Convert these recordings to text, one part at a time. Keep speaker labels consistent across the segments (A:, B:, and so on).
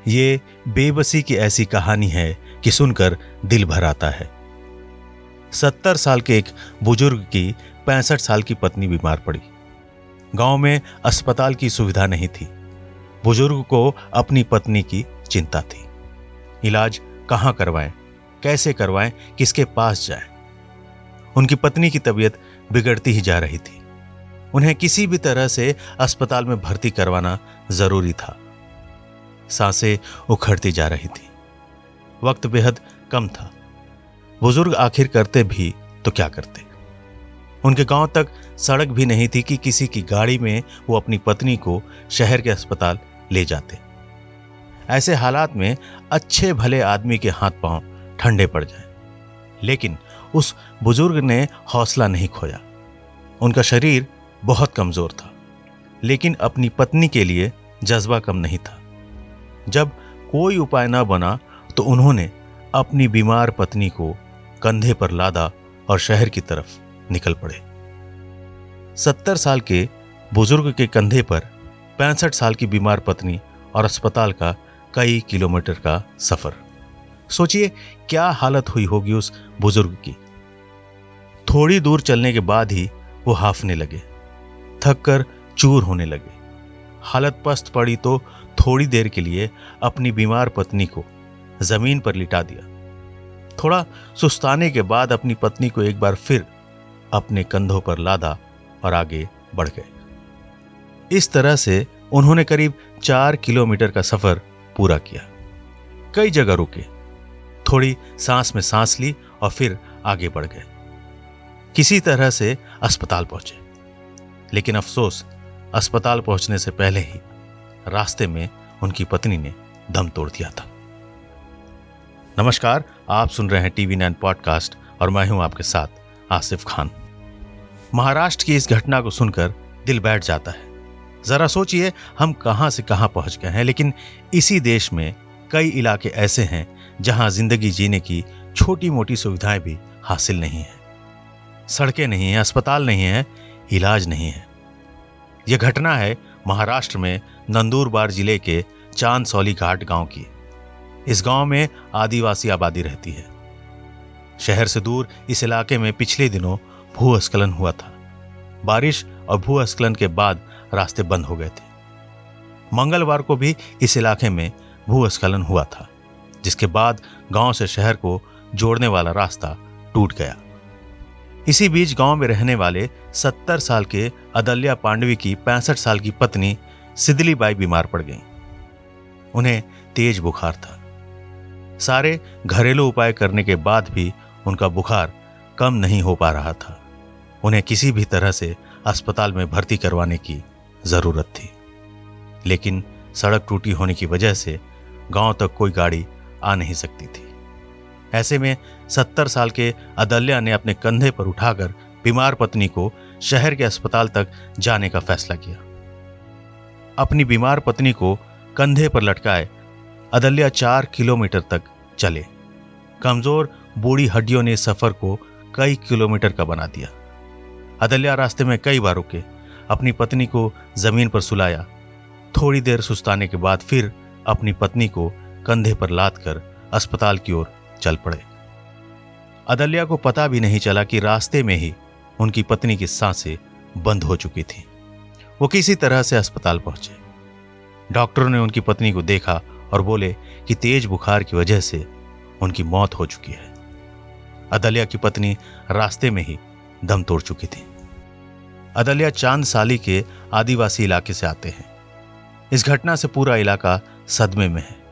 A: ये बेबसी की ऐसी कहानी है कि सुनकर दिल भर आता है। 70 साल के एक बुजुर्ग की 65 साल की पत्नी बीमार पड़ी। गांव में अस्पताल की सुविधा नहीं थी। बुजुर्ग को अपनी पत्नी की चिंता थी। इलाज कहाँ करवाएं, कैसे करवाएं, किसके पास जाएं। उनकी पत्नी की तबीयत बिगड़ती ही जा रही थी। उन्हें किसी भी तरह से अस्पताल में भर्ती करवाना जरूरी था। सांसें उखड़ती जा रही थी। वक्त बेहद कम था। बुजुर्ग आखिर करते भी तो क्या करते। उनके गांव तक सड़क भी नहीं थी कि किसी की गाड़ी में वो अपनी पत्नी को शहर के अस्पताल ले जाते। ऐसे हालात में अच्छे भले आदमी के हाथ पांव ठंडे पड़ जाएं। लेकिन उस बुजुर्ग ने हौसला नहीं खोया। उनका शरीर बहुत कमजोर था, लेकिन अपनी पत्नी के लिए जज्बा कम नहीं था। जब कोई उपाय न बना तो उन्होंने अपनी बीमार पत्नी को कंधे पर लादा और शहर की तरफ निकल पड़े। 70 साल के बुजुर्ग के कंधे पर 65 साल की बीमार पत्नी और अस्पताल का कई किलोमीटर का सफर। सोचिए क्या हालत हुई होगी उस बुजुर्ग की। थोड़ी दूर चलने के बाद ही वो हांफने लगे, थक कर चूर होने लगे। हालत पस्त पड़ी तो थोड़ी देर के लिए अपनी बीमार पत्नी को जमीन पर लिटा दिया। थोड़ा सुस्ताने के बाद अपनी पत्नी को एक बार फिर अपने कंधों पर लादा और आगे बढ़ गए। इस तरह से उन्होंने करीब 4 किलोमीटर का सफर पूरा किया। कई जगह रुके, थोड़ी सांस में सांस ली और फिर आगे बढ़ गए। किसी तरह से अस्पताल पहुंचे, लेकिन अफसोस अस्पताल पहुंचने से पहले ही रास्ते में उनकी पत्नी ने दम तोड़ दिया था। नमस्कार, आप सुन रहे हैं TV9 पॉडकास्ट और मैं हूं आपके साथ आसिफ खान। महाराष्ट्र की इस घटना को सुनकर दिल बैठ जाता है। जरा सोचिए हम कहां से कहां पहुंच गए हैं, लेकिन इसी देश में कई इलाके ऐसे हैं जहां जिंदगी जीने की छोटी मोटी सुविधाएं भी हासिल नहीं है। सड़कें नहीं है, अस्पताल नहीं है, इलाज नहीं है। यह घटना है महाराष्ट्र में नंदुरबार जिले के चांदसौली घाट गांव की। इस गांव में आदिवासी आबादी रहती है। शहर से दूर इस इलाके में पिछले दिनों भूस्खलन हुआ था। बारिश और भूस्खलन के बाद रास्ते बंद हो गए थे। मंगलवार को भी इस इलाके में भूस्खलन हुआ था, जिसके बाद गांव से शहर को जोड़ने वाला रास्ता टूट गया। इसी बीच गांव में रहने वाले 70 साल के अदल्या पांडवी की 65 साल की पत्नी सिदली बाई बीमार पड़ गईं। उन्हें तेज बुखार था। सारे घरेलू उपाय करने के बाद भी उनका बुखार कम नहीं हो पा रहा था। उन्हें किसी भी तरह से अस्पताल में भर्ती करवाने की जरूरत थी, लेकिन सड़क टूटी होने की वजह से गांव तक कोई गाड़ी आ नहीं सकती थी। ऐसे में 70 साल के अदल्या ने अपने कंधे पर उठाकर बीमार पत्नी को शहर के अस्पताल तक जाने का फैसला किया। अपनी बीमार पत्नी को कंधे पर लटकाए अदल्या 4 किलोमीटर तक चले। कमजोर बूढ़ी हड्डियों ने सफर को कई किलोमीटर का बना दिया। अदल्या रास्ते में कई बार रुके, अपनी पत्नी को जमीन पर सुलाया। थोड़ी देर सुस्ताने के बाद फिर अपनी पत्नी को कंधे पर लाद कर अस्पताल की ओर चल पड़े। अदल्या को पता भी नहीं चला कि रास्ते में ही उनकी पत्नी की सांसें बंद हो चुकी थी। वो किसी तरह से अस्पताल पहुंचे। डॉक्टरों ने उनकी पत्नी को देखा और बोले कि तेज बुखार की वजह से उनकी मौत हो चुकी है। अदल्या की पत्नी रास्ते में ही दम तोड़ चुकी थी। अदल्या चांदसाली के आदिवासी इलाके से आते हैं। इस घटना से पूरा इलाका सदमे में है।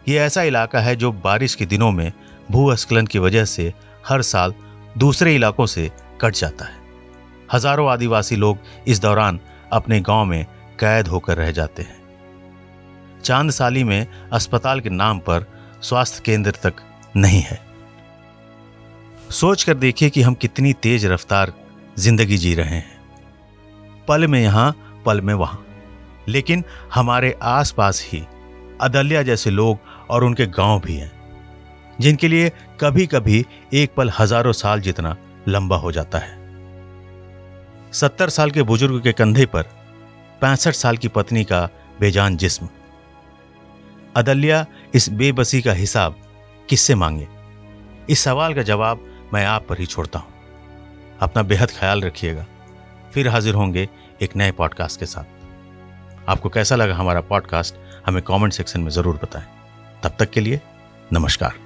A: ये ऐसा इलाका है जो बारिश के दिनों में भूस्खलन की वजह से हर साल दूसरे इलाकों से कट जाता है। हजारों आदिवासी लोग इस दौरान अपने गांव में कैद होकर रह जाते हैं। चांदसाली में अस्पताल के नाम पर स्वास्थ्य केंद्र तक नहीं है। सोच कर देखिए कि हम कितनी तेज रफ्तार जिंदगी जी रहे हैं, पल में यहां पल में वहां। लेकिन हमारे आसपास ही अदल्या जैसे लोग और उनके गांव भी हैं, जिनके लिए कभी कभी एक पल हजारों साल जितना लंबा हो जाता है। 70 साल के बुजुर्ग के कंधे पर 65 साल की पत्नी का बेजान जिस्म। अदल्या इस बेबसी का हिसाब किससे मांगे? इस सवाल का जवाब मैं आप पर ही छोड़ता हूं। अपना बेहद ख्याल रखिएगा। फिर हाजिर होंगे एक नए पॉडकास्ट के साथ। आपको कैसा लगा हमारा पॉडकास्ट हमें कमेंट सेक्शन में जरूर बताएं। तब तक के लिए नमस्कार।